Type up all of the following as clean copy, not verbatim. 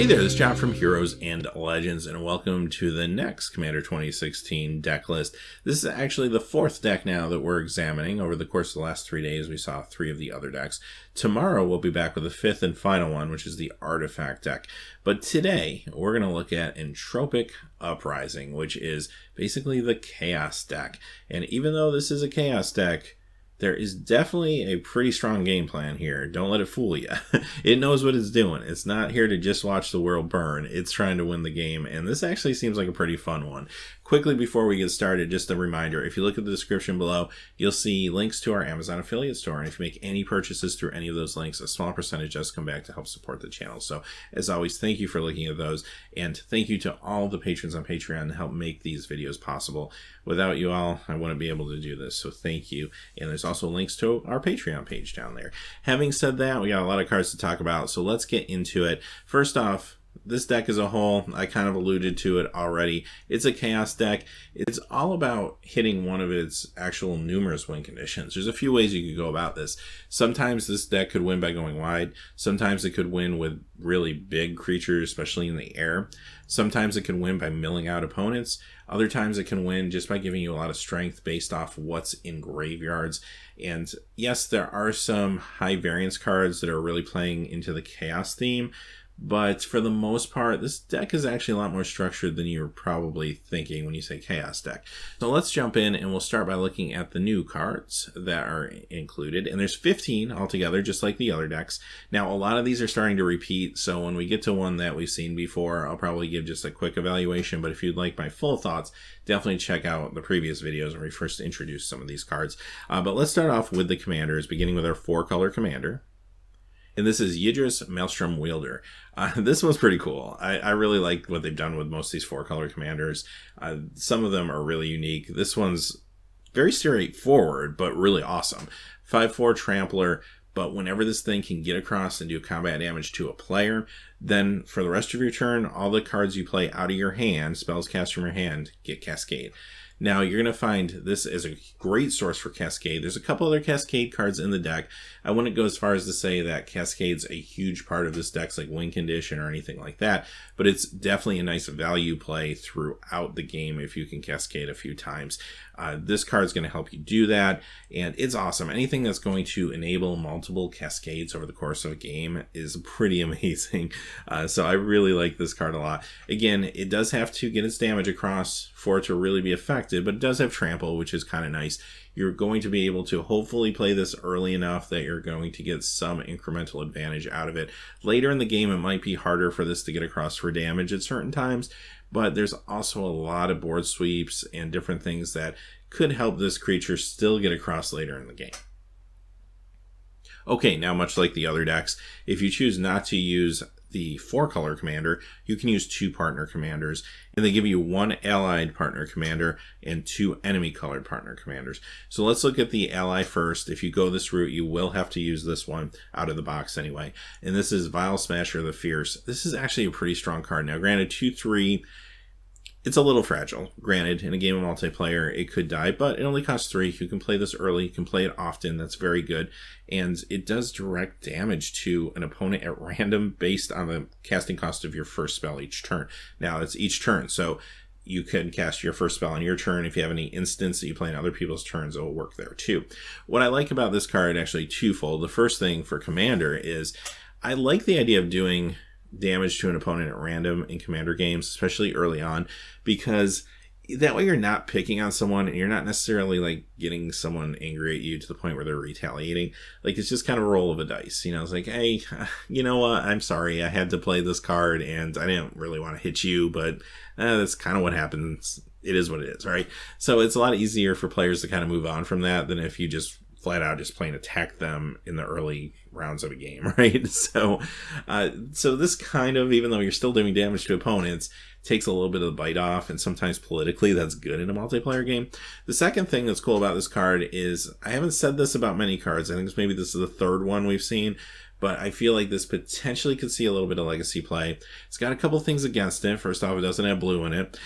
Hey there, this is Jacques from Heroes and Legends, and welcome to the next Commander 2016 deck list. This is actually the fourth deck now that we're examining. Over the course of the last 3 days, we saw 3 of the other decks. Tomorrow, we'll be back with the fifth and final one, which is the Artifact deck. But today, we're going to look at Entropic Uprising, which is basically the Chaos deck. And even though this is a Chaos deck, there is definitely a pretty strong game plan here. Don't let it fool you. It knows what it's doing. It's not here to just watch the world burn. It's trying to win the game, and this actually seems like a pretty fun one. Quickly before we get started, just a reminder, if you look at the description below, you'll see links to our Amazon affiliate store, and if you make any purchases through any of those links, a small percentage does come back to help support the channel. So, as always, thank you for looking at those, and thank you to all the patrons on Patreon to help make these videos possible. Without you all, I wouldn't be able to do this, so thank you. And there's also links to our Patreon page down there. Having said that, we got a lot of cards to talk about, so let's get into it. First off, this deck as a whole, I kind of alluded to it already. It's a Chaos deck. It's all about hitting one of its actual numerous win conditions. There's a few ways you could go about this. Sometimes this deck could win by going wide. Sometimes it could win with really big creatures, especially in the air. Sometimes it can win by milling out opponents. Other times it can win just by giving you a lot of strength based off what's in graveyards. And yes, there are some high variance cards that are really playing into the Chaos theme. But for the most part, this deck is actually a lot more structured than you're probably thinking when you say Chaos deck. So let's jump in, and we'll start by looking at the new cards that are included. And there's 15 altogether, just like the other decks. Now, a lot of these are starting to repeat, so when we get to one that we've seen before, I'll probably give just a quick evaluation. But if you'd like my full thoughts, definitely check out the previous videos when we first introduced some of these cards. But let's start off with the commanders, beginning with our 4-color commander. And this is Yggdrasil Maelstrom Wielder. This one's pretty cool. I really like what they've done with most of these 4-color commanders. Some of them are really unique. This one's very straightforward, but really awesome. 5/4 Trampler, but whenever this thing can get across and do combat damage to a player, then for the rest of your turn, all the cards you play out of your hand, spells cast from your hand, get Cascade. Now, you're going to find this as a great source for Cascade. There's a couple other Cascade cards in the deck. I wouldn't go as far as to say that Cascade's a huge part of this deck's like win condition or anything like that, but it's definitely a nice value play throughout the game if you can Cascade a few times. This card's going to help you do that, and it's awesome. Anything that's going to enable multiple Cascades over the course of a game is pretty amazing. So I really like this card a lot. Again, it does have to get its damage across for it to really be effective, but it does have Trample, which is kind of nice. You're going to be able to hopefully play this early enough that you're going to get some incremental advantage out of it. Later in the game, it might be harder for this to get across for damage at certain times, but there's also a lot of board sweeps and different things that could help this creature still get across later in the game. Okay, now much like the other decks, if you choose not to use the 4-color commander, you can use 2 partner commanders, and they give you 1 allied partner commander and 2 enemy colored partner commanders. So let's look at the ally first. If you go this route, you will have to use this one out of the box anyway. And this is Vile Smasher the Fierce. This is actually a pretty strong card. Now, granted, 2/3, it's a little fragile. Granted, in a game of multiplayer, it could die, but it only costs 3. You can play this early, you can play it often. That's very good. And it does direct damage to an opponent at random based on the casting cost of your first spell each turn. Now, it's each turn, so you can cast your first spell on your turn. If you have any instants that you play on other people's turns, it will work there too. What I like about this card, actually twofold. The first thing for Commander is I like the idea of doing damage to an opponent at random in commander games, especially early on, because that way you're not picking on someone and you're not necessarily like getting someone angry at you to the point where they're retaliating. Like, it's just kind of a roll of a dice, you know. It's like, hey, you know what, I'm sorry, I had to play this card and I didn't really want to hit you, but that's kind of what happens. It is what it is, right? So it's a lot easier for players to kind of move on from that than if you just flat out just plain attack them in the early rounds of a game, right? So this kind of, even though you're still doing damage to opponents, takes a little bit of the bite off, and sometimes politically that's good in a multiplayer game. The second thing that's cool about this card is, I haven't said this about many cards, I think maybe this is the 3rd one we've seen, but I feel like this potentially could see a little bit of legacy play. It's got a couple things against it. First off, it doesn't have blue in it,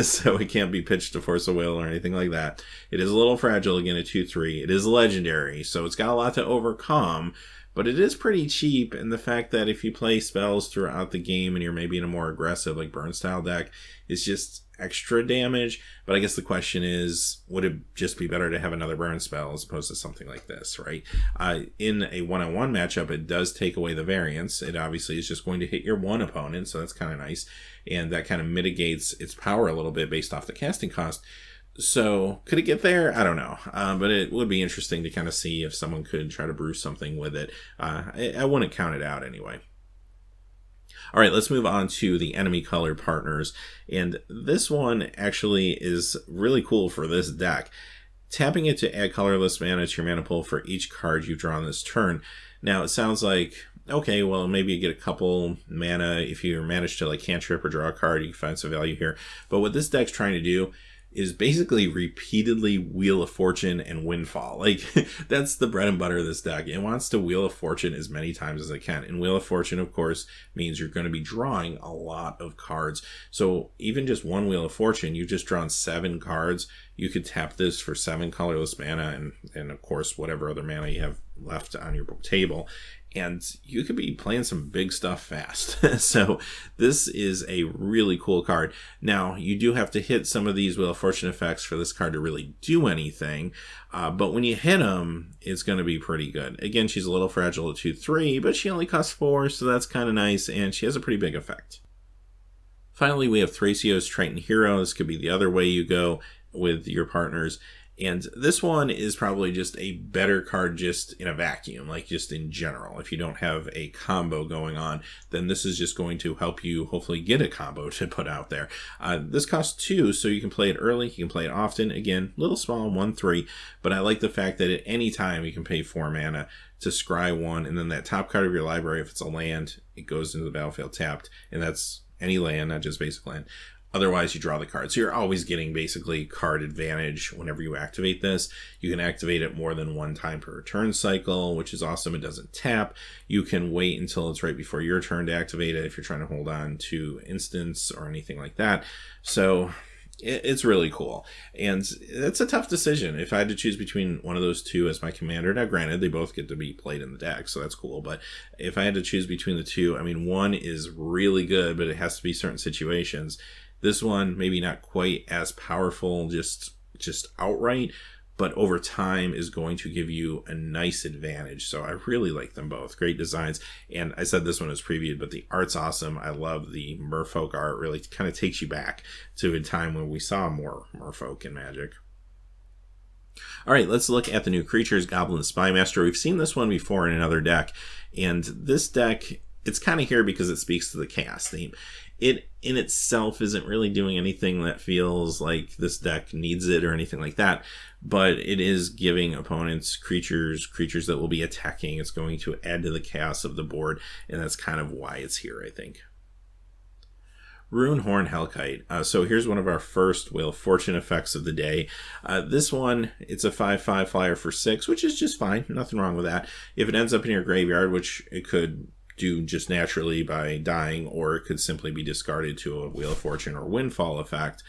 so it can't be pitched to Force of Will or anything like that. It is a little fragile, again, at 2/3. It is legendary, so it's got a lot to overcome, but it is pretty cheap, and the fact that if you play spells throughout the game and you're maybe in a more aggressive like burn style deck, it's just extra damage. But I guess the question is, would it just be better to have another burn spell as opposed to something like this, right? In a one-on-one matchup, it does take away the variance. It obviously is just going to hit your one opponent, so that's kind of nice, and that kind of mitigates its power a little bit based off the casting cost. So could it get there? I don't know, but it would be interesting to kind of see if someone could try to brew something with it. I wouldn't count it out anyway. All right, let's move on to the enemy color partners. And this one actually is really cool for this deck. Tapping it to add colorless mana to your mana pool for each card you've drawn this turn. Now, it sounds like, okay, well, maybe you get a couple mana. If you manage to like cantrip or draw a card, you can find some value here. But what this deck's trying to do is basically repeatedly Wheel of Fortune and Windfall. Like, that's the bread and butter of this deck. It wants to Wheel of Fortune as many times as it can. And Wheel of Fortune, of course, means you're going to be drawing a lot of cards. So even just one Wheel of Fortune, you've just drawn 7 cards. You could tap this for 7 colorless mana and of course, whatever other mana you have left on your table. And you could be playing some big stuff fast. So this is a really cool card. Now, you do have to hit some of these Wheel of Fortune effects for this card to really do anything. But when you hit them, it's going to be pretty good. Again, she's a little fragile at 2/3, but she only costs 4, so that's kind of nice. And she has a pretty big effect. Finally, we have Thracio's Triton Hero. This could be the other way you go with your partners. And this one is probably just a better card just in a vacuum, like just in general. If you don't have a combo going on, then this is just going to help you hopefully get a combo to put out there. This costs 2, so you can play it early, you can play it often. Again, little small, 1/3, but I like the fact that at any time you can pay 4 mana to scry 1, and then that top card of your library, if it's a land, it goes into the battlefield tapped, and that's any land, not just basic land. Otherwise, you draw the card. So you're always getting basically card advantage whenever you activate this. You can activate it more than 1 time per turn cycle, which is awesome. It doesn't tap. You can wait until it's right before your turn to activate it if you're trying to hold on to instants or anything like that. So it's really cool. And it's a tough decision. If I had to choose between one of those two as my commander, now granted, they both get to be played in the deck, so that's cool. But if I had to choose between the two, I mean, one is really good, but it has to be certain situations. This one, maybe not quite as powerful, just outright, but over time is going to give you a nice advantage. So I really like them both. Great designs. And I said this one was previewed, but the art's awesome. I love the merfolk art. Really kind of takes you back to a time when we saw more merfolk in Magic. All right, let's look at the new creatures, Goblin Spymaster. We've seen this one before in another deck. And this deck, it's kind of here because it speaks to the chaos theme. It in itself isn't really doing anything that feels like this deck needs it or anything like that, but it is giving opponents creatures that will be attacking. It's going to add to the chaos of the board, and that's kind of why it's here, I think. Runehorn Hellkite. So here's one of our first Wheel of Fortune effects of the day. This one, it's a 5/5 flyer for 6, which is just fine. Nothing wrong with that. If it ends up in your graveyard, which it could do just naturally by dying, or it could simply be discarded to a Wheel of Fortune or Windfall effect.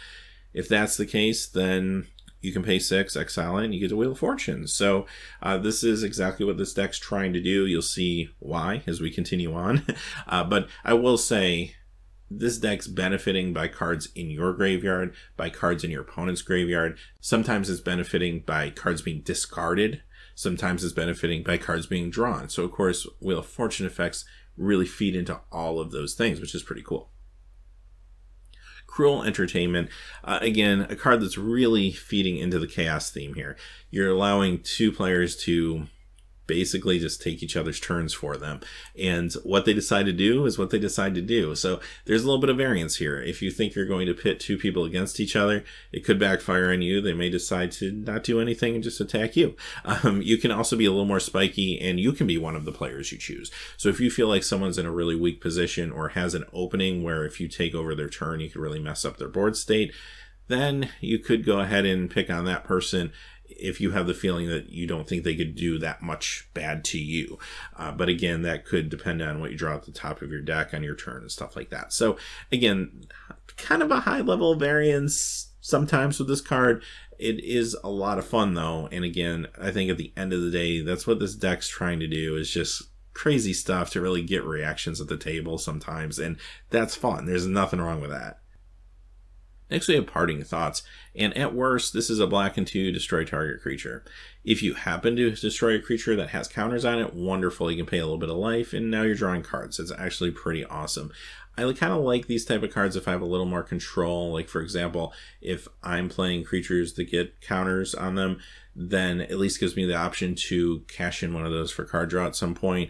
If that's the case, then you can pay 6, exile it, and you get a Wheel of Fortune. So this is exactly what this deck's trying to do. You'll see why as we continue on. But I will say, this deck's benefiting by cards in your graveyard, by cards in your opponent's graveyard. Sometimes it's benefiting by cards being discarded. Sometimes it's benefiting by cards being drawn. So, of course, Wheel of Fortune effects really feed into all of those things, which is pretty cool. Cruel Entertainment. Again, a card that's really feeding into the chaos theme here. You're allowing 2 players to basically just take each other's turns for them. And what they decide to do is what they decide to do. So there's a little bit of variance here. If you think you're going to pit 2 people against each other, it could backfire on you. They may decide to not do anything and just attack you. You can also be a little more spiky, and you can be one of the players you choose. So if you feel like someone's in a really weak position or has an opening where if you take over their turn, you could really mess up their board state, then you could go ahead and pick on that person if you have the feeling that you don't think they could do that much bad to you. But again, that could depend on what you draw at the top of your deck on your turn and stuff like that. So again, kind of a high level variance sometimes with this card. It is a lot of fun though. And again, I think at the end of the day, that's what this deck's trying to do, is just crazy stuff to really get reactions at the table sometimes, and that's fun. There's nothing wrong with that. Next, we have Parting Thoughts, and at worst, this is a black and 2 destroy target creature. If you happen to destroy a creature that has counters on it, wonderful, you can pay a little bit of life, and now you're drawing cards. It's actually pretty awesome. I kind of like these type of cards if I have a little more control. Like, for example, if I'm playing creatures that get counters on them, then at least gives me the option to cash in one of those for card draw at some point.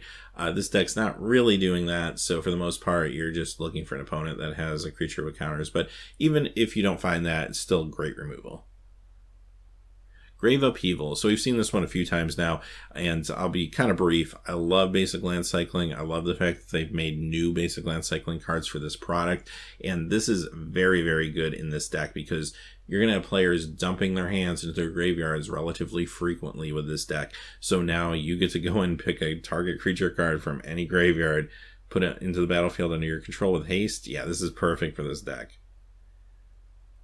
This deck's not really doing that, so for the most part, you're just looking for an opponent that has a creature with counters. But even if you don't find that, it's still great removal. Grave Upheaval. So we've seen this one a few times now, and I'll be kind of brief. I love basic land cycling. I love the fact that they've made new basic land cycling cards for this product, and this is very, very good in this deck because you're going to have players dumping their hands into their graveyards relatively frequently with this deck. So now you get to go and pick a target creature card from any graveyard, put it into the battlefield under your control with haste. Yeah, this is perfect for this deck.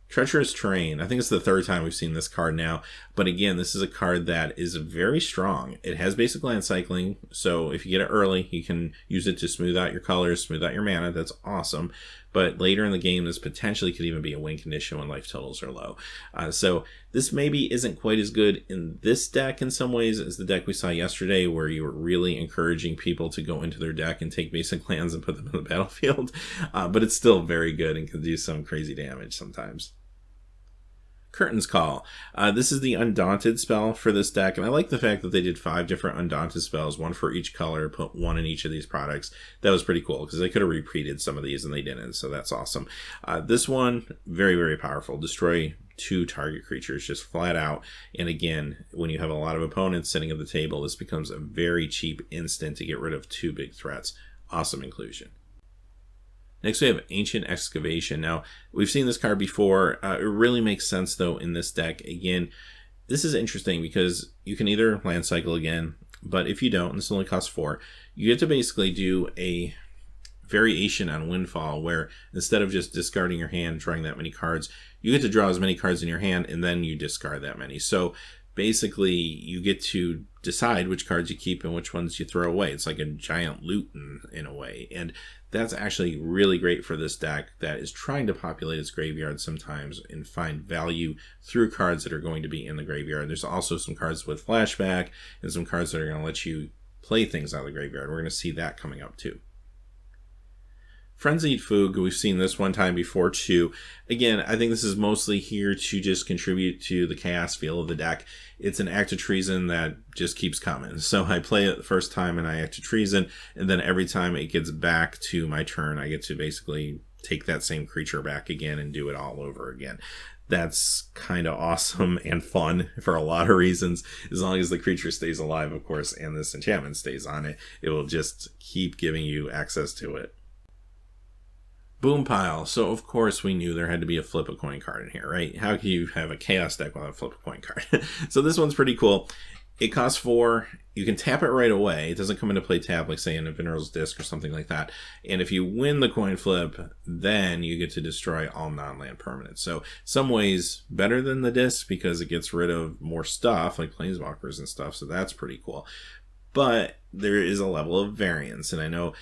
Treacherous Train. I think it's the third time we've seen this card now. But again, this is a card that is very strong. It has basic land cycling, so if you get it early, you can use it to smooth out your colors, smooth out your mana. That's awesome. But later in the game, this potentially could even be a win condition when life totals are low. So this maybe isn't quite as good in this deck in some ways as the deck we saw yesterday, where you were really encouraging people to go into their deck and take basic lands and put them in the battlefield. But it's still very good and can do some crazy damage sometimes. Curtain's Call. This is the Undaunted spell for this deck, and I like the fact that they did 5 different Undaunted spells, one for each color, put one in each of these products. That was pretty cool, because they could have repeated some of these and they didn't, so that's awesome. This one, very, very powerful. Destroy 2 target creatures, just flat out. And again, when you have a lot of opponents sitting at the table, this becomes a very cheap instant to get rid of 2 big threats. Awesome inclusion. Next, we have Ancient Excavation. Now, we've seen this card before. It really makes sense, though, in this deck. Again, this is interesting because you can either land cycle again, but if you don't, and this only costs 4, you get to basically do a variation on Windfall, where instead of just discarding your hand and drawing that many cards, you get to draw as many cards in your hand, and then you discard that many. So basically, you get to decide which cards you keep and which ones you throw away. It's like a giant loot in a way. And that's actually really great for this deck that is trying to populate its graveyard sometimes and find value through cards that are going to be in the graveyard. There's also some cards with flashback and some cards that are going to let you play things out of the graveyard. We're going to see that coming up too. Frenzied Fugue, we've seen this one time before too. Again, I think this is mostly here to just contribute to the chaos feel of the deck. It's an act of treason that just keeps coming. So I play it the first time and I act of treason, and then every time it gets back to my turn, I get to basically take that same creature back again and do it all over again. That's kind of awesome and fun for a lot of reasons. As long as the creature stays alive, of course, and this enchantment stays on it, it will just keep giving you access to it. Boom Pile. So, of course, we knew there had to be a flip a coin card in here, right? How can you have a chaos deck without a flip a coin card? So this one's pretty cool. It costs 4. You can tap it right away. It doesn't come into play tap like, say, in a Veneral's Disc or something like that. And if you win the coin flip, then you get to destroy all non-land permanents. So, some ways better than the Disc because it gets rid of more stuff, like Planeswalkers and stuff. So that's pretty cool. But there is a level of variance, and I know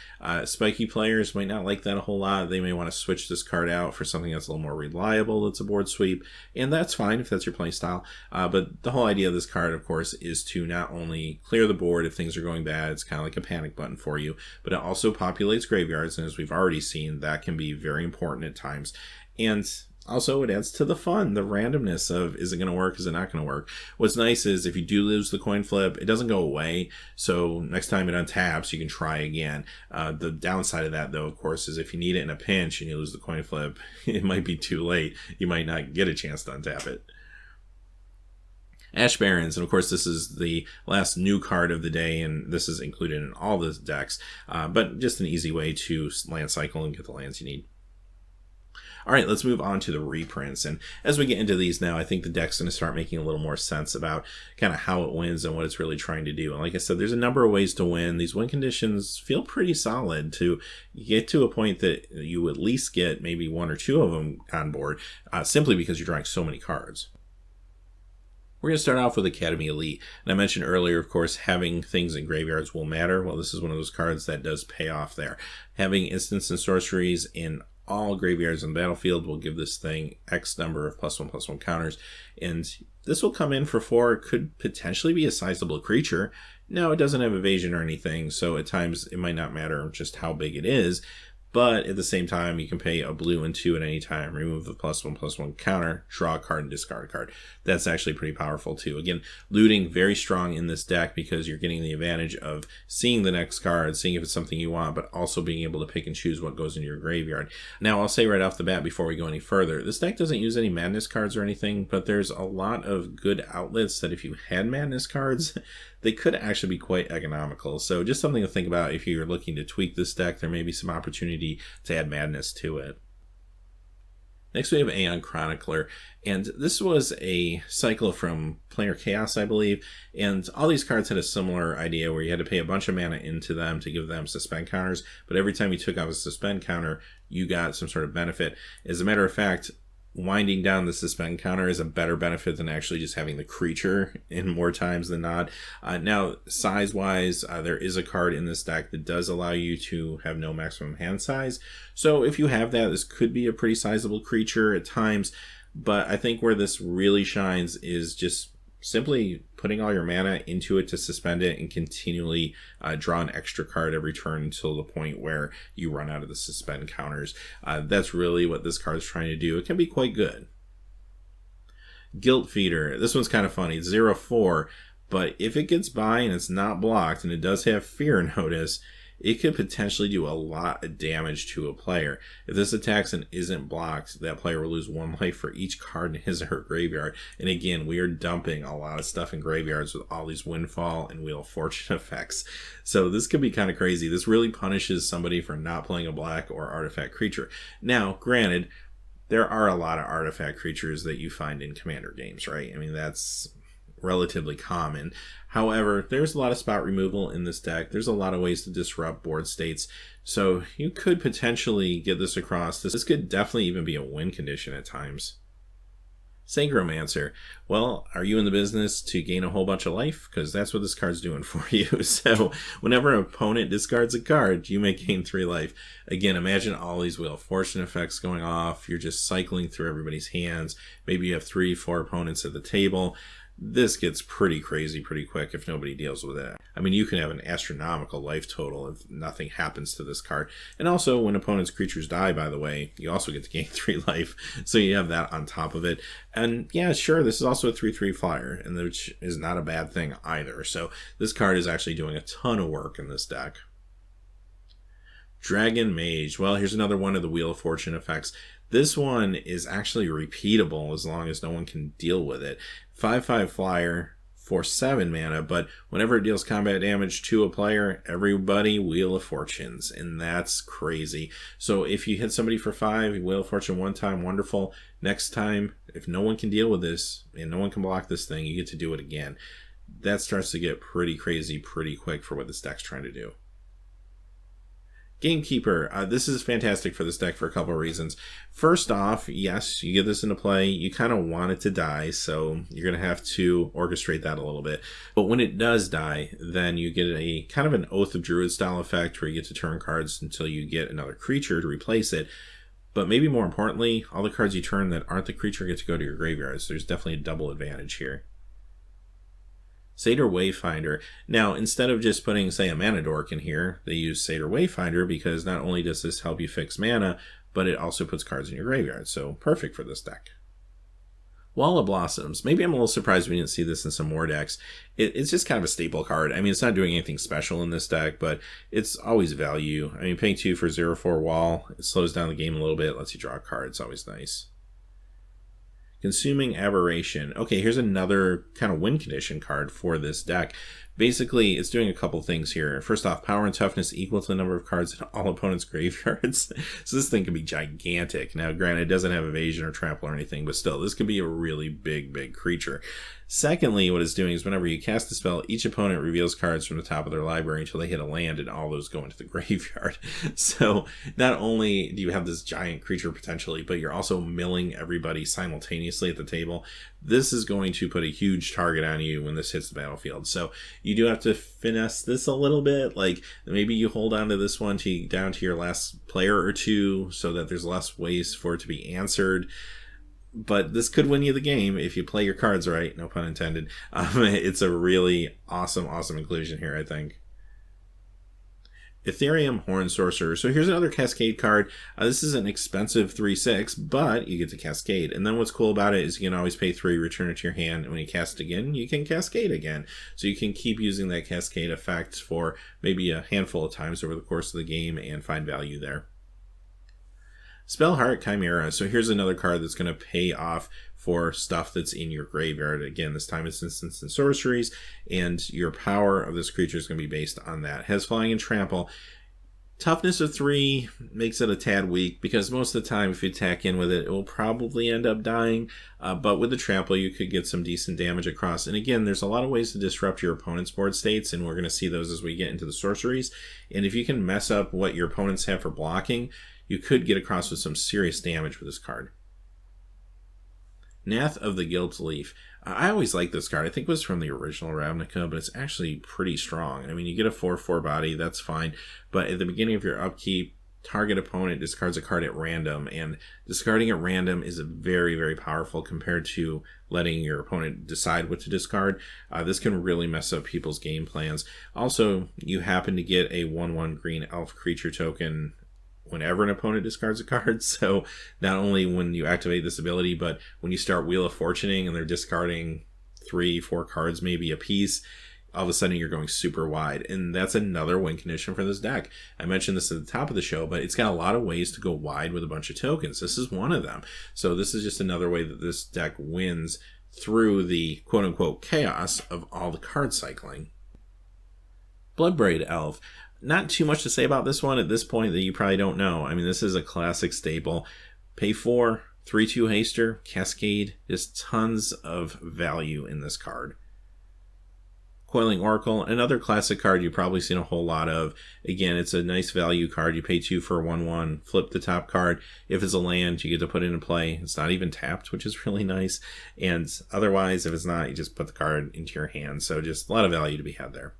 spiky players might not like that a whole lot. They may want to switch this card out for something that's a little more reliable that's a board sweep, and that's fine if that's your play style. But the whole idea of this card, of course, is to not only clear the board if things are going bad, it's kind of like a panic button for you, but it also populates graveyards, and as we've already seen, that can be very important at times. And also, it adds to the fun, the randomness of, is it going to work, is it not going to work? What's nice is if you do lose the coin flip, it doesn't go away, so next time it untaps, you can try again. The downside of that, though, of course, is if you need it in a pinch and you lose the coin flip, it might be too late. You might not get a chance to untap it. Ash Barrens, and of course this is the last new card of the day, and this is included in all the decks, but just an easy way to land cycle and get the lands you need. All right, let's move on to the reprints. And as we get into these now, I think the deck's going to start making a little more sense about kind of how it wins and what it's really trying to do. And like I said, there's a number of ways to win. These win conditions feel pretty solid to get to a point that you at least get maybe 1 or 2 of them on board, simply because you're drawing so many cards. We're going to start off with Academy Elite. And I mentioned earlier, of course, having things in graveyards will matter. Well, this is one of those cards that does pay off there. Having instants and sorceries in all graveyards on the battlefield will give this thing X number of +1/+1 counters. And this will come in for 4. It could potentially be a sizable creature. Now, it doesn't have evasion or anything, so at times it might not matter just how big it is. But at the same time, you can pay a blue and 2 at any time, remove the +1/+1 counter, draw a card, and discard a card. That's actually pretty powerful too. Again, looting very strong in this deck because you're getting the advantage of seeing the next card, seeing if it's something you want, but also being able to pick and choose what goes into your graveyard. Now, I'll say right off the bat before we go any further, this deck doesn't use any madness cards or anything, but there's a lot of good outlets that if you had madness cards, they could actually be quite economical. So just something to think about if you're looking to tweak this deck. There may be some opportunity to add madness to it. Next we have Aeon Chronicler, and this was a cycle from Planar Chaos, I believe, and all these cards had a similar idea where you had to pay a bunch of mana into them to give them suspend counters, but every time you took off a suspend counter, you got some sort of benefit. As a matter of fact, winding down the suspend counter is a better benefit than actually just having the creature in more times than not. Now, size-wise, there is a card in this deck that does allow you to have no maximum hand size. So if you have that, this could be a pretty sizable creature at times. But I think where this really shines is just simply putting all your mana into it to suspend it and continually draw an extra card every turn until the point where you run out of the suspend counters. That's really what this card is trying to do. It can be quite good. Guilt Feeder. This one's kind of funny. It's 0/4, but if it gets by and it's not blocked and it does have Fear Notice, it could potentially do a lot of damage to a player. If this attacks and isn't blocked, that player will lose 1 life for each card in his or her graveyard. And again, we are dumping a lot of stuff in graveyards with all these Windfall and Wheel of Fortune effects. So this could be kind of crazy. This really punishes somebody for not playing a black or artifact creature. Now, granted, there are a lot of artifact creatures that you find in Commander games, right? I mean, that's relatively common. However, there's a lot of spot removal in this deck. There's a lot of ways to disrupt board states. So you could potentially get this across. This could definitely even be a win condition at times. Synchromancer. Well, are you in the business to gain a whole bunch of life? Because that's what this card's doing for you. So whenever an opponent discards a card, you may gain 3 life. Again, imagine all these Wheel of Fortune effects going off. You're just cycling through everybody's hands. Maybe you have 3, 4 opponents at the table. This gets pretty crazy pretty quick if nobody deals with it. I mean, you can have an astronomical life total if nothing happens to this card. And also, when opponents' creatures die, by the way, you also get to gain 3 life. So you have that on top of it. And yeah, sure, this is also a 3/3 flyer, and which is not a bad thing either. So this card is actually doing a ton of work in this deck. Dragon Mage. Well, here's another one of the Wheel of Fortune effects. This one is actually repeatable as long as no one can deal with it. 5/5 flyer for 7 mana, but whenever it deals combat damage to a player, everybody Wheel of Fortunes, and that's crazy. So if you hit somebody for 5, Wheel of Fortune 1 time, wonderful. Next time, if no one can deal with this and no one can block this thing, you get to do it again. That starts to get pretty crazy pretty quick for what this deck's trying to do. Gamekeeper. This is fantastic for this deck for a couple of reasons. First off, yes, you get this into play. You kind of want it to die, so you're going to have to orchestrate that a little bit. But when it does die, then you get a kind of an Oath of Druid style effect where you get to turn cards until you get another creature to replace it. But maybe more importantly, all the cards you turn that aren't the creature get to go to your graveyard, so there's definitely a double advantage here. Satyr Wayfinder. Now, instead of just putting, say, a mana dork in here, they use Satyr Wayfinder because not only does this help you fix mana, but it also puts cards in your graveyard, so perfect for this deck. Wall of Blossoms. Maybe I'm a little surprised we didn't see this in some more decks. It's just kind of a staple card. I mean, it's not doing anything special in this deck, but it's always value. I mean, paying 2 for 0/4 Wall, it slows down the game a little bit, lets you draw a card. It's always nice. Consuming Aberration. Okay, here's another kind of win condition card for this deck. Basically, it's doing a couple things here. First off, power and toughness equal to the number of cards in all opponents' graveyards. So this thing can be gigantic. Now, granted, it doesn't have evasion or trample or anything, but still, this could be a really big creature. Secondly, what it's doing is whenever you cast a spell, each opponent reveals cards from the top of their library until they hit a land, and all those go into the graveyard. So not only do you have this giant creature potentially, but you're also milling everybody simultaneously at the table. this is going to put a huge target on you when this hits the battlefield. So you do have to finesse this a little bit. Like maybe you hold on to this one down to your last player or two so that there's less ways for it to be answered. But this could win you the game if you play your cards right, no pun intended. It's a really awesome inclusion here, I think. Ethereum Horn Sorcerer. So here's another Cascade card. This is an expensive 3/6, but you get to Cascade. And then what's cool about it is you can always pay 3, return it to your hand, and when you cast it again, you can Cascade again. So you can keep using that Cascade effect for maybe a handful of times over the course of the game and find value there. Spellheart Chimera. So here's another card that's going to pay off for stuff that's in your graveyard. Again, this time it's instants and sorceries, and your power of this creature is going to be based on that. It has flying and trample. Toughness of 3 makes it a tad weak, because most of the time if you attack in with it, it will probably end up dying. But with the trample, you could get some decent damage across. And again, there's a lot of ways to disrupt your opponent's board states, and we're going to see those as we get into the sorceries. And if you can mess up what your opponents have for blocking, you could get across with some serious damage with this card. Nath of the Guild Leaf. I always like this card. I think it was from the original Ravnica, but it's actually pretty strong. I mean, you get a 4/4 body, that's fine. But at the beginning of your upkeep, target opponent discards a card at random. And discarding at random is very powerful compared to letting your opponent decide what to discard. This can really mess up people's game plans. Also, you happen to get a 1/1 green elf creature token whenever an opponent discards a card. So not only when you activate this ability, but when you start Wheel of Fortuning and they're discarding 3-4 cards maybe a piece, all of a sudden you're going super wide. And that's another win condition for this deck. I mentioned this at the top of the show, but it's got a lot of ways to go wide with a bunch of tokens. This is one of them. So this is just another way that this deck wins through the quote-unquote chaos of all the card cycling. Bloodbraid Elf. Not too much to say about this one at this point that you probably don't know. I mean, this is a classic staple. Pay 4, 3/2 haster, Cascade. Just tons of value in this card. Coiling Oracle, another classic card you've probably seen a whole lot of. Again, it's a nice value card. You pay 2 for a 1/1, flip the top card. If it's a land, you get to put it into play. It's not even tapped, which is really nice. And otherwise, if it's not, you just put the card into your hand. So just a lot of value to be had there.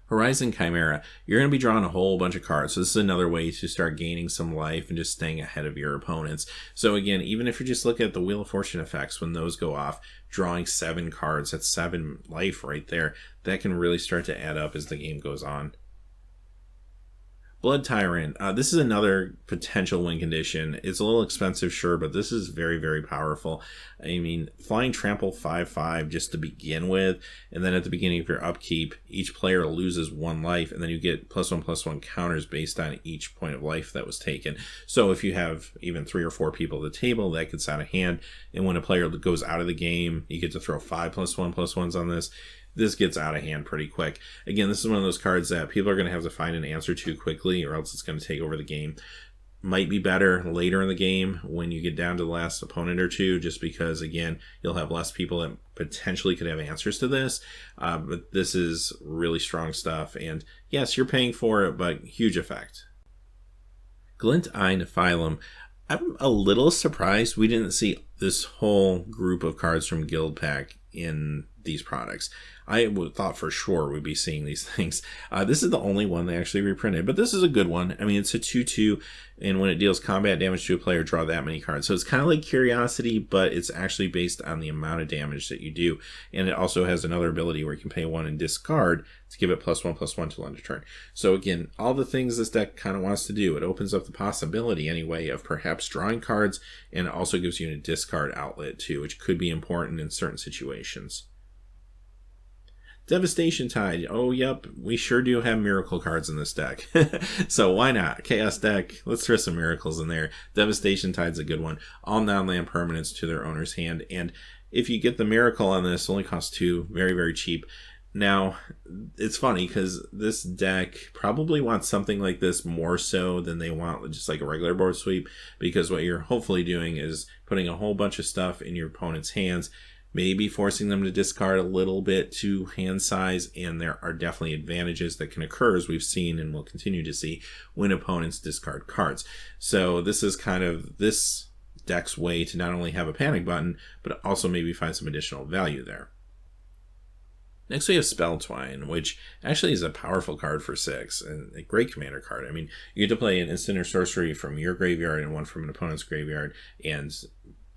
Horizon Chimera, you're going to be drawing a whole bunch of cards. So this is another way to start gaining some life and just staying ahead of your opponents. So again, even if you just look at the Wheel of Fortune effects, when those go off, drawing 7 cards, that's 7 life right there. That can really start to add up as the game goes on. Blood Tyrant. This is another potential win condition. It's a little expensive, sure, but this is very powerful. I mean, flying trample 5/5 just to begin with, and then at the beginning of your upkeep, each player loses 1 life, and then you get +1/+1 counters based on each point of life that was taken. So if you have even 3 or 4 people at the table, that gets out of hand, and when a player goes out of the game, you get to throw 5 +1/+1s on this. This gets out of hand pretty quick. Again, this is one of those cards that people are going to have to find an answer to quickly, or else it's going to take over the game. Might be better later in the game when you get down to the last opponent or two, just because, again, you'll have less people that potentially could have answers to this. But this is really strong stuff. And yes, you're paying for it, but huge effect. Glint Eye Nephilim. I'm a little surprised we didn't see this whole group of cards from Guild Pack in these products. I thought for sure we'd be seeing these things. This is the only one they actually reprinted, but this is a good one. I mean, it's a 2/2, and when it deals combat damage to a player, draw that many cards. So it's kind of like Curiosity, but it's actually based on the amount of damage that you do. And it also has another ability where you can pay 1 and discard to give it +1/+1 till end of turn. So again, all the things this deck kind of wants to do. It opens up the possibility anyway of perhaps drawing cards, and it also gives you a discard outlet too, which could be important in certain situations. Devastation Tide. Oh, yep. We sure do have miracle cards in this deck. So why not? Chaos deck. Let's throw some miracles in there. Devastation Tide's a good one. All non-land permanents to their owner's hand. And if you get the miracle on this, it only costs 2. Very cheap. Now, it's funny because this deck probably wants something like this more so than they want just like a regular board sweep, because what you're hopefully doing is putting a whole bunch of stuff in your opponent's hands, maybe forcing them to discard a little bit to hand size, and there are definitely advantages that can occur, as we've seen and will continue to see, when opponents discard cards. So this is kind of, this deck's way to not only have a panic button, but also maybe find some additional value there. Next we have Spell Twine, which actually is a powerful card for 6, and a great commander card. I mean, you get to play an instant or sorcery from your graveyard and one from an opponent's graveyard, and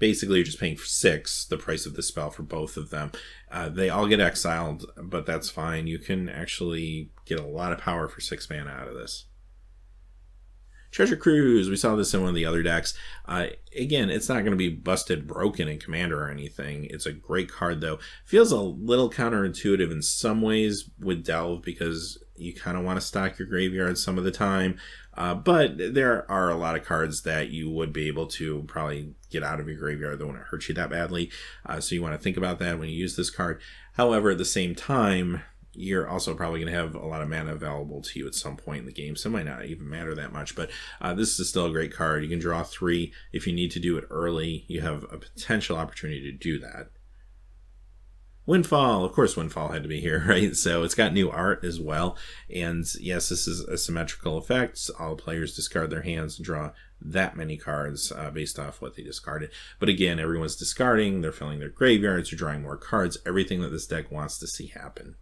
basically you're just paying for 6, the price of the spell for both of them. They all get exiled, but that's fine. You can actually get a lot of power for 6 mana out of this. Treasure Cruise, we saw this in one of the other decks. Again, it's not going to be busted broken in Commander or anything. It's a great card, though. Feels a little counterintuitive in some ways with Delve, because you kind of want to stock your graveyard some of the time. But there are a lot of cards that you would be able to probably get out of your graveyard that won't hurt you that badly. So you want to think about that when you use this card. However, at the same time, you're also probably going to have a lot of mana available to you at some point in the game, so it might not even matter that much. But this is still a great card. You can draw 3. If you need to do it early, you have a potential opportunity to do that. Windfall, of course Windfall had to be here, right? So it's got new art as well. And yes, this is a symmetrical effect. All players discard their hands and draw that many cards based off what they discarded. But again, everyone's discarding, they're filling their graveyards, they're drawing more cards, everything that this deck wants to see happen.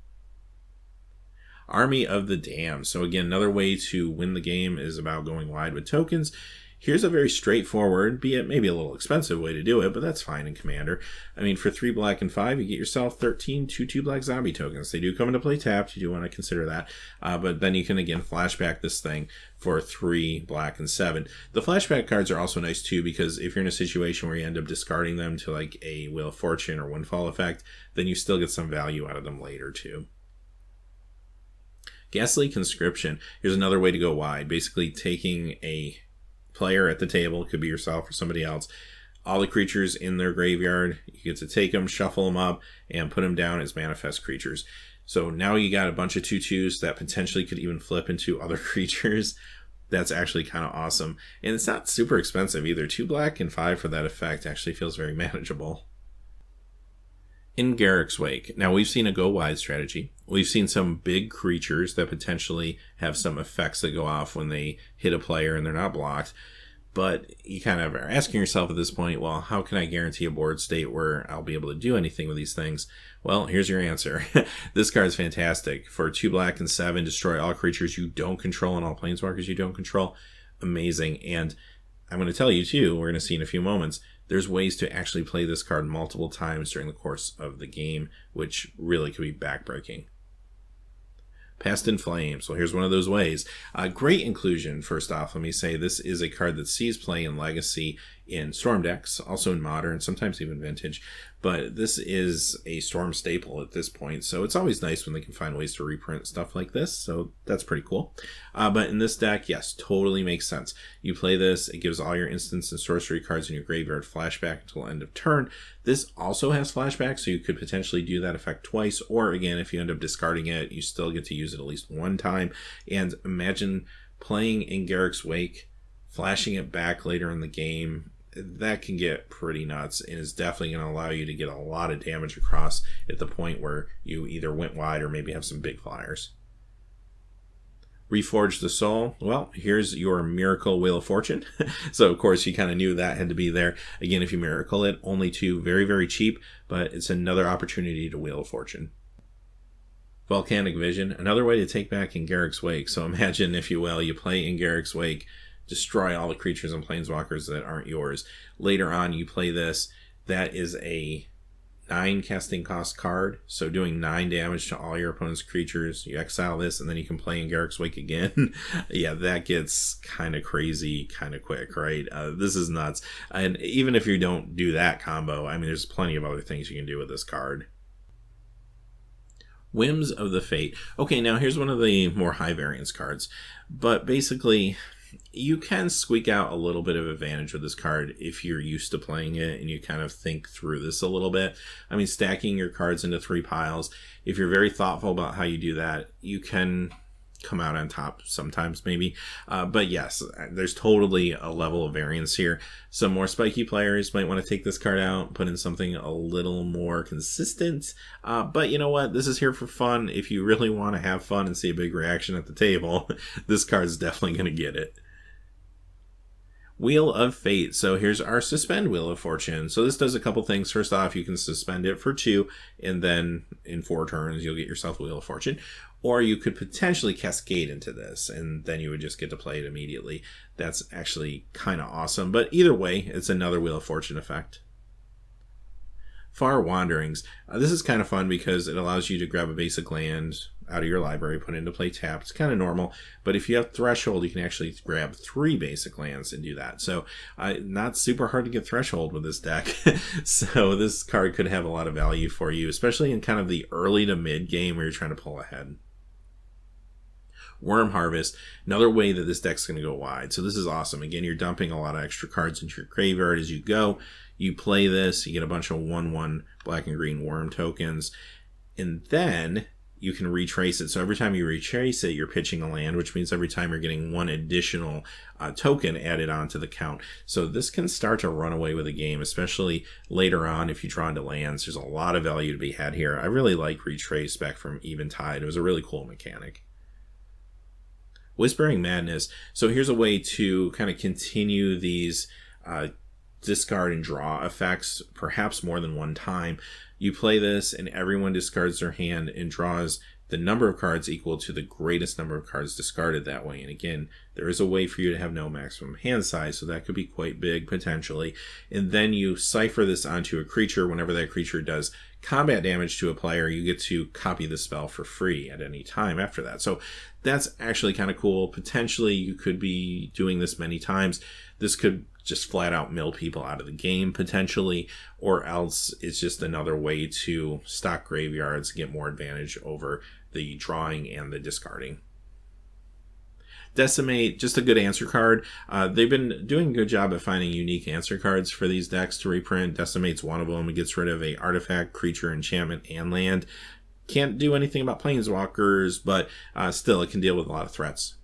Army of the Damned. So again, another way to win the game is about going wide with tokens. Here's a very straightforward, be it maybe a little expensive way to do it, but that's fine in Commander. I mean, for 3 black and 5, you get yourself 13 2/2 black zombie tokens. They do come into play tapped, you do want to consider that. But then you can again flashback this thing for 3 black and 7. The flashback cards are also nice too, because if you're in a situation where you end up discarding them to like a Wheel of Fortune or Windfall effect, then you still get some value out of them later too. Ghastly Conscription. Here's another way to go wide. Basically taking a player at the table, could be yourself or somebody else, all the creatures in their graveyard, you get to take them, shuffle them up, and put them down as manifest creatures. So now you got a bunch of 2/2s that potentially could even flip into other creatures. That's actually kind of awesome. And it's not super expensive either. 2 black and 5 for that effect actually feels very manageable. In Garruk's Wake. Now, we've seen a go-wide strategy. We've seen some big creatures that potentially have some effects that go off when they hit a player and they're not blocked. But you kind of are asking yourself at this point, well, how can I guarantee a board state where I'll be able to do anything with these things? Well, here's your answer. This card's fantastic. For 2 black and 7, destroy all creatures you don't control and all planeswalkers you don't control. Amazing. And I'm going to tell you, too, we're going to see in a few moments, there's ways to actually play this card multiple times during the course of the game, which really could be backbreaking. Past in Flames. Well, here's one of those ways. Great inclusion, first off. Let me say this is a card that sees play in Legacy, in Storm decks, also in Modern, sometimes even Vintage. But this is a Storm staple at this point, so it's always nice when they can find ways to reprint stuff like this, so that's pretty cool. But in this deck, yes, totally makes sense. You play this, it gives all your instants and sorcery cards in your graveyard flashback until end of turn. This also has flashback, so you could potentially do that effect twice, or again, if you end up discarding it, you still get to use it at least one time. And imagine playing in Garruk's Wake, flashing it back later in the game. That can get pretty nuts and is definitely going to allow you to get a lot of damage across at the point where you either went wide or maybe have some big flyers. Reforge the Soul. Well, here's your Miracle Wheel of Fortune. So, of course, you kind of knew that had to be there. Again, if you Miracle it, only 2, very, very cheap, but it's another opportunity to Wheel of Fortune. Volcanic Vision. Another way to take back in Garruk's Wake. So imagine, if you will, you play in Garruk's Wake, destroy all the creatures and planeswalkers that aren't yours. Later on, you play this. That is a 9 casting cost card, so doing 9 damage to all your opponent's creatures. You exile this, and then you can play in Garruk's Wake again. Yeah, that gets kind of crazy kind of quick, right? This is nuts. And even if you don't do that combo, I mean, there's plenty of other things you can do with this card. Whims of the Fate. Okay, now here's one of the more high variance cards, but basically you can squeak out a little bit of advantage with this card if you're used to playing it and you kind of think through this a little bit. I mean, stacking your cards into 3 piles, if you're very thoughtful about how you do that, you can come out on top sometimes maybe. But yes, there's totally a level of variance here. Some more spiky players might want to take this card out, put in something a little more consistent. But you know what? This is here for fun. If you really want to have fun and see a big reaction at the table, this card's definitely going to get it. Wheel of Fate. So here's our Suspend Wheel of Fortune. So this does a couple things. First off, you can suspend it for 2, and then in 4 turns, you'll get yourself Wheel of Fortune. Or you could potentially cascade into this, and then you would just get to play it immediately. That's actually kind of awesome. But either way, it's another Wheel of Fortune effect. Far Wanderings. This is kind of fun because it allows you to grab a basic land out of your library, put it into play tapped. It's kind of normal, but if you have Threshold, you can actually grab 3 basic lands and do that. So not super hard to get Threshold with this deck. So this card could have a lot of value for you, especially in kind of the early to mid game where you're trying to pull ahead. Worm Harvest, another way that this deck's going to go wide. So this is awesome. Again, you're dumping a lot of extra cards into your graveyard as you go. You play this, you get a bunch of 1/1 black and green worm tokens, and then you can retrace it. So every time you retrace it, you're pitching a land, which means every time you're getting 1 additional token added onto the count. So this can start to run away with the game, especially later on if you draw into lands. There's a lot of value to be had here. I really like Retrace back from Eventide. It was a really cool mechanic. Whispering Madness. So here's a way to kind of continue these discard and draw effects, perhaps more than one time. You play this and everyone discards their hand and draws the number of cards equal to the greatest number of cards discarded that way. And again, there is a way for you to have no maximum hand size, so that could be quite big potentially. And then you cipher this onto a creature. Whenever that creature does combat damage to a player, you get to copy the spell for free at any time after that. So that's actually kind of cool. Potentially you could be doing this many times. This could just flat out mill people out of the game potentially, or else it's just another way to stock graveyards, get more advantage over the drawing and the discarding. Decimate, just a good answer card. They've been doing a good job at finding unique answer cards for these decks to reprint. Decimate's one of them. It gets rid of a artifact, creature, enchantment, and land. Can't do anything about planeswalkers, but still it can deal with a lot of threats.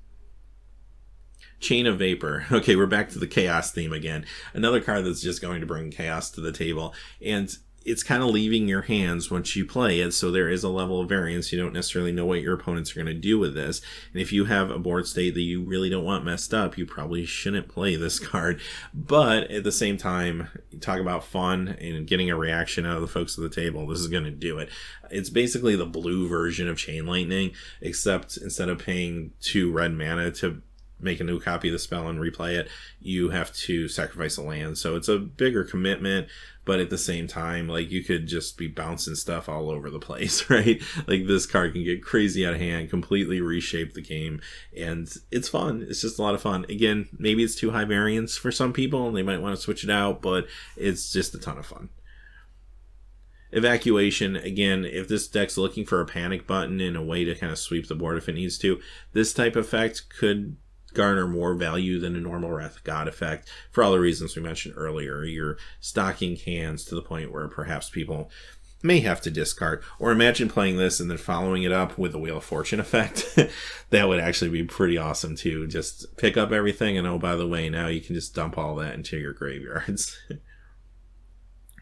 Chain of Vapor. Okay, we're back to the chaos theme again. Another card that's just going to bring chaos to the table. And it's kind of leaving your hands once you play it, so there is a level of variance. You don't necessarily know what your opponents are going to do with this. And if you have a board state that you really don't want messed up, you probably shouldn't play this card. But at the same time, you talk about fun and getting a reaction out of the folks at the table, this is going to do it. It's basically the blue version of Chain Lightning, except instead of paying 2 red mana to make a new copy of the spell and replay it, you have to sacrifice a land. So it's a bigger commitment, but at the same time, like, you could just be bouncing stuff all over the place, right? Like, this card can get crazy out of hand, completely reshape the game, and it's fun. It's just a lot of fun. Again, maybe it's too high variance for some people and they might want to switch it out, but it's just a ton of fun. Evacuation, again, if this deck's looking for a panic button and a way to kind of sweep the board if it needs to, this type of effect could garner more value than a normal Wrath of God effect for all the reasons we mentioned earlier. You're stocking hands to the point where perhaps people may have to discard, or imagine playing this and then following it up with the Wheel of Fortune effect. That would actually be pretty awesome too. Just pick up everything and, oh, by the way, now you can just dump all that into your graveyards.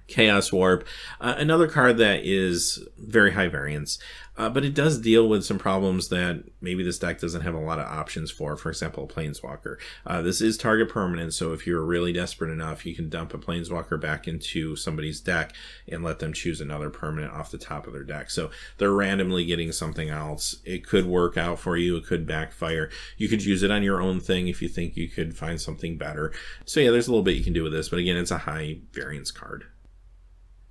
Chaos Warp, another card that is very high variance, but it does deal with some problems that maybe this deck doesn't have a lot of options for example, a Planeswalker. This is target permanent, so if you're really desperate enough, you can dump a Planeswalker back into somebody's deck and let them choose another permanent off the top of their deck. So they're randomly getting something else. It could work out for you, it could backfire. You could use it on your own thing if you think you could find something better. So yeah, there's a little bit you can do with this, but again, it's a high variance card.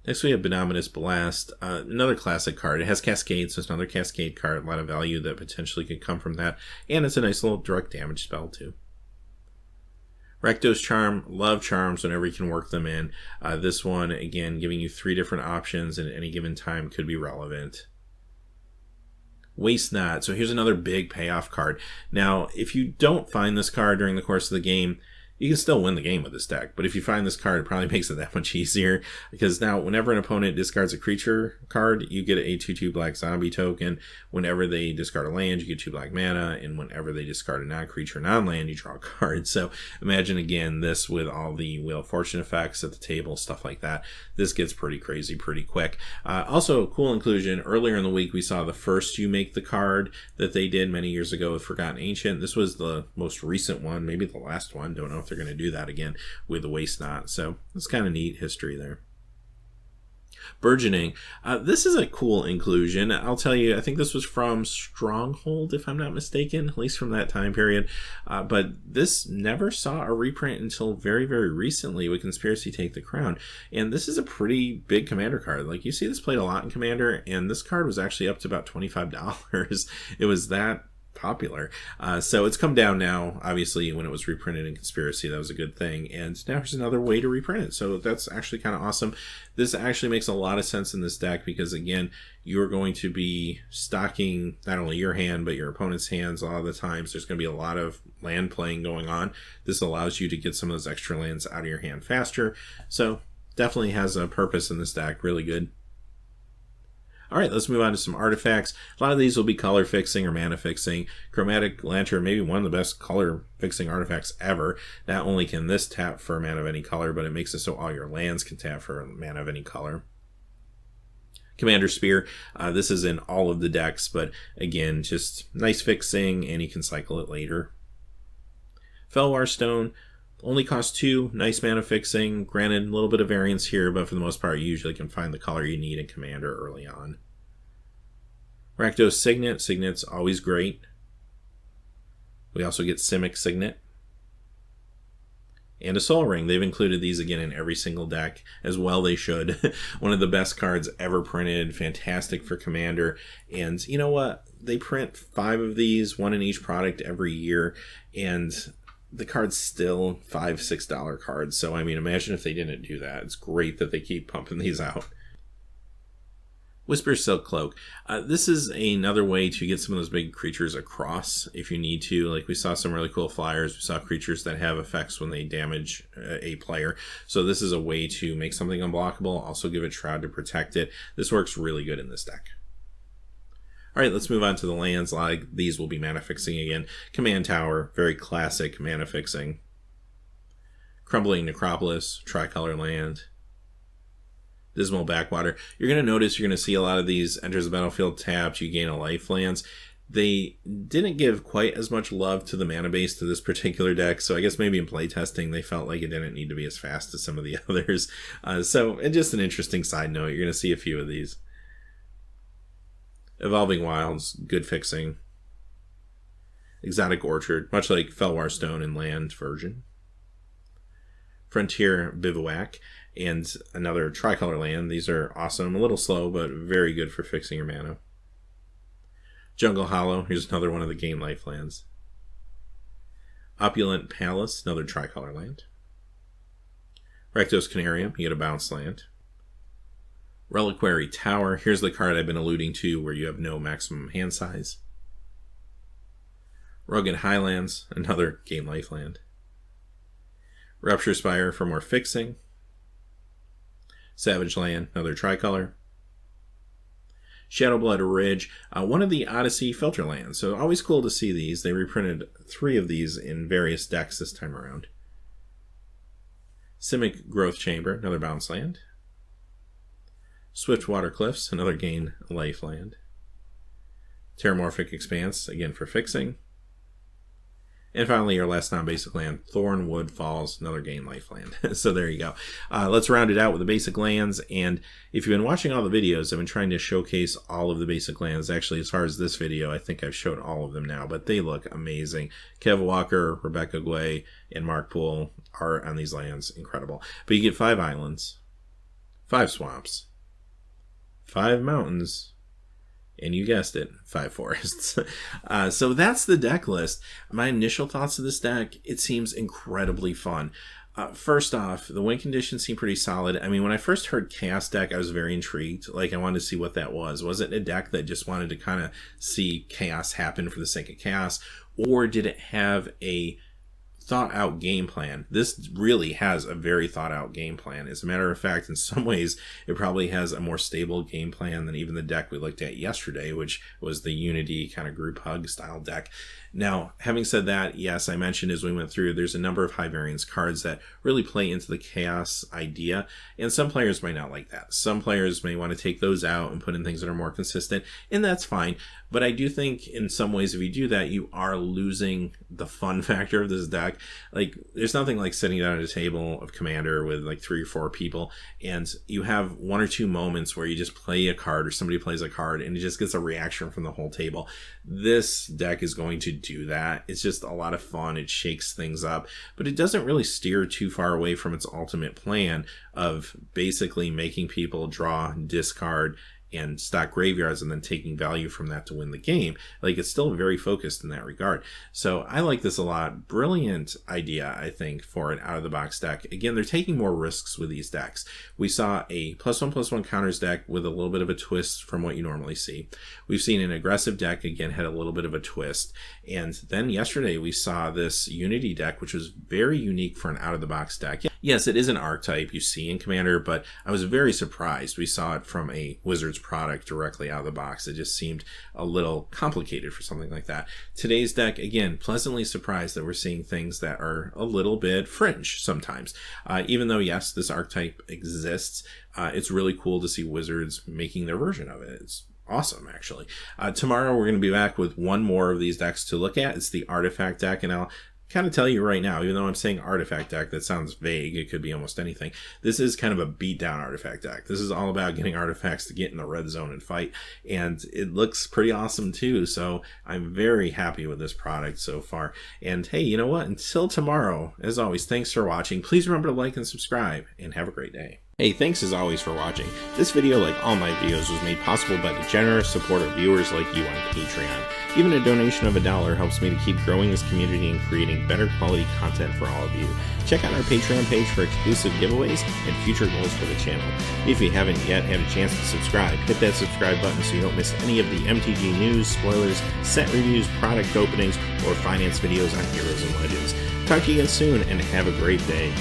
Next we have Benominous Blast, another classic card. It has Cascade, so it's another Cascade card, a lot of value that potentially could come from that, and it's a nice little direct damage spell too. Rakdos Charm, love charms whenever you can work them in. This one, again, giving you 3 different options and at any given time could be relevant. Waste Not, so here's another big payoff card. Now, if you don't find this card during the course of the game, you can still win the game with this deck, but if you find this card, it probably makes it that much easier, because now whenever an opponent discards a creature card, you get a 2/2 black zombie token. Whenever they discard a land, you get 2 black mana, and whenever they discard a non-creature, non-land, you draw a card. So imagine, again, this with all the Wheel of Fortune effects at the table, stuff like that. This gets pretty crazy pretty quick. Also, cool inclusion, earlier in the week we saw the first You Make the card that they did many years ago with Forgotten Ancient. This was the most recent one, maybe the last one, don't know if they're going to do that again with the Waste Not. So it's kind of neat history there. Burgeoning. This is a cool inclusion. I'll tell you, I think this was from Stronghold, if I'm not mistaken, at least from that time period. But this never saw a reprint until very, very recently with Conspiracy Take the Crown. And this is a pretty big Commander card. Like, you see this played a lot in Commander, and this card was actually up to about $25. It was that popular. So it's come down now. Obviously, when it was reprinted in Conspiracy, that was a good thing, and now there's another way to reprint it, so that's actually kind of awesome. This actually makes a lot of sense in this deck because, again, you're going to be stocking not only your hand but your opponent's hands a lot of the times. There's going to be a lot of land playing going on. This allows you to get some of those extra lands out of your hand faster, so definitely has a purpose in this deck. Really good. All right, let's move on to some artifacts. A lot of these will be color fixing or mana fixing. Chromatic Lantern, maybe one of the best color fixing artifacts ever. Not only can this tap for mana of any color, but it makes it so all your lands can tap for mana of any color. Commander Spear, this is in all of the decks, but again, just nice fixing, and you can cycle it later. Felwar Stone, only costs 2, nice mana fixing. Granted, a little bit of variance here, but for the most part, you usually can find the color you need in Commander early on. Rakdos Signet. Signet's always great. We also get Simic Signet. And a Soul Ring. They've included these again in every single deck, as well they should. One of the best cards ever printed. Fantastic for Commander. And you know what? They print 5 of these, 1 in each product every year, and the card's still $5-6 cards. So, I mean, imagine if they didn't do that. It's great that they keep pumping these out. Whisper Silk Cloak. This is another way to get some of those big creatures across if you need to. Like, we saw some really cool flyers. We saw creatures that have effects when they damage a player. So this is a way to make something unblockable. Also give it Shroud to protect it. This works really good in this deck. All right, let's move on to the lands. A lot of these will be mana fixing again. Command Tower, very classic mana fixing. Crumbling Necropolis, tricolor land. Dismal Backwater. You're going to notice you're going to see a lot of these enters the battlefield tapped, you gain a life lands. They didn't give quite as much love to the mana base to this particular deck, so I guess maybe in playtesting they felt like it didn't need to be as fast as some of the others. And just an interesting side note, you're going to see a few of these. Evolving Wilds, good fixing. Exotic Orchard, much like Felwar Stone and land version. Frontier Bivouac, and another tricolor land. These are awesome. A little slow, but very good for fixing your mana. Jungle Hollow, here's another one of the gain life lands. Opulent Palace, another tricolor land. Rakdos Canarium, you get a bounce land. Reliquary Tower, here's the card I've been alluding to where you have no maximum hand size. Rugged Highlands, another gain life land. Rupture Spire for more fixing. Savage Land, another tricolor. Shadowblood Ridge, one of the Odyssey filter lands. So always cool to see these. They reprinted 3 of these in various decks this time around. Simic Growth Chamber, another bounce land. Swiftwater Cliffs, another gain life land. Terramorphic Expanse, again for fixing. And finally, our last non-basic land, Thornwood Falls, another gain life land. So there you go. Let's round it out with the basic lands. And if you've been watching all the videos, I've been trying to showcase all of the basic lands. Actually, as far as this video, I think I've showed all of them now, but they look amazing. Kev Walker, Rebecca Guay, and Mark Poole are on these lands. Incredible. But you get 5 islands, 5 swamps, 5 mountains, and you guessed it, 5 forests. So that's the deck list. My initial thoughts of this deck, it seems incredibly fun. First off, the win conditions seem pretty solid. I mean, when I first heard Chaos deck, I was very intrigued. Like, I wanted to see what that was. Was it a deck that just wanted to kind of see chaos happen for the sake of chaos? Or did it have a thought-out game plan? This really has a very thought-out game plan. As a matter of fact, in some ways, it probably has a more stable game plan than even the deck we looked at yesterday, which was the Unity kind of group hug style deck. Now, having said that, yes, I mentioned as we went through, there's a number of high variance cards that really play into the chaos idea, and some players might not like that. Some players may want to take those out and put in things that are more consistent, and that's fine. But I do think in some ways if you do that, you are losing the fun factor of this deck. Like, there's nothing like sitting down at a table of Commander with like 3 or 4 people, and you have 1 or 2 moments where you just play a card or somebody plays a card and it just gets a reaction from the whole table. This deck is going to do that. It's just a lot of fun. It shakes things up, but it doesn't really steer too far away from its ultimate plan of basically making people draw, discard, and stock graveyards and then taking value from that to win the game. Like, it's still very focused in that regard. So I like this a lot. Brilliant idea, I think, for an out-of-the-box deck. Again, they're taking more risks with these decks. We saw a +1/+1 counters deck with a little bit of a twist from what you normally see. We've seen an aggressive deck, again, had a little bit of a twist. And then yesterday we saw this Unity deck, which was very unique for an out-of-the-box deck. Yes, it is an archetype you see in Commander, but I was very surprised we saw it from a Wizards product directly out of the box. It just seemed a little complicated for something like that. Today's deck, again, pleasantly surprised that we're seeing things that are a little bit fringe sometimes. Even though, yes, this archetype exists, it's really cool to see Wizards making their version of it. It's awesome, actually. Tomorrow we're going to be back with one more of these decks to look at. It's the Artifact deck, and I'll kind of tell you right now, even though I'm saying Artifact deck, that sounds vague. It could be almost anything. This is kind of a beat down Artifact deck. This is all about getting artifacts to get in the red zone and fight, and it looks pretty awesome too. So I'm very happy with this product so far. And hey, you know what? Until tomorrow, as always, thanks for watching. Please remember to like and subscribe, and have a great day. Hey, thanks as always for watching. This video, like all my videos, was made possible by the generous support of viewers like you on Patreon. Even a donation of $1 helps me to keep growing this community and creating better quality content for all of you. Check out our Patreon page for exclusive giveaways and future goals for the channel. If you haven't yet had a chance to subscribe, hit that subscribe button so you don't miss any of the MTG news, spoilers, set reviews, product openings, or finance videos on Heroes and Legends. Talk to you again soon, and have a great day.